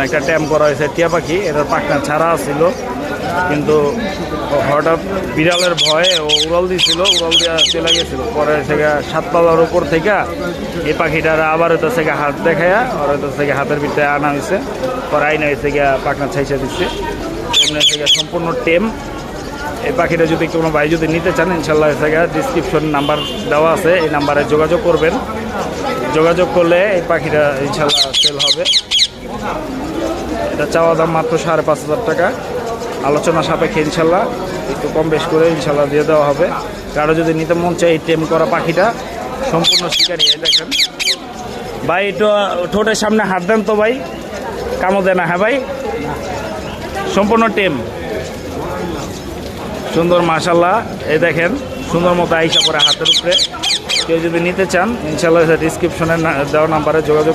একটা ট্যাম করা হয়েছে টিয়া পাখি, এটার পাখনা ছাড়া ছিল, কিন্তু হঠাৎ বিড়ালের ভয়ে ও উড়াল দিয়েছিল, উড়াল দিয়ে চলে গেছিল। পরে থেকে 7 তলার উপর থেকে এই পাখিটার আবার হইতে থেকে হাত দেখায়া আর হইতে থেকে হাতের ভিতরে আনা হয়েছে, পরে আইনা হয়েছে গিয়া পাখনা ছাইসা দিচ্ছে। এমনি থেকে সম্পূর্ণ টেম। এই পাখিটা যদি কোনো ভাই যদি নিতে চান, ইনশাল্লাহ থেকে ডিসক্রিপশন নাম্বার দেওয়া আছে, এই নাম্বারে যোগাযোগ করবেন। যোগাযোগ করলে এই পাখিটা ইনশাল্লাহ সেল হবে। এটা চাওয়া দাম মাত্র 5,500 টাকা, আলোচনা সাপেক্ষে ইনশাল্লাহ একটু কম বেশ করে ইনশাল্লাহ দিয়ে দেওয়া হবে। কারো যদি নিতে মন চাই, এই টেম করা পাখিটা সম্পূর্ণ শিকারি। দেখেন ভাই, একটু ঠোঁটের সামনে হাত দেন তো ভাই, কামো দেয় না। হ্যাঁ ভাই, সম্পূর্ণ টেম, সুন্দর মাশাল্লাহ। এই দেখেন সুন্দর মতো আইসা পরে হাতের উপরে। কেউ যদি নিতে চান, ইনশাল্লাহ ডিসক্রিপশনে দেওয়া নাম্বারে যোগাযোগ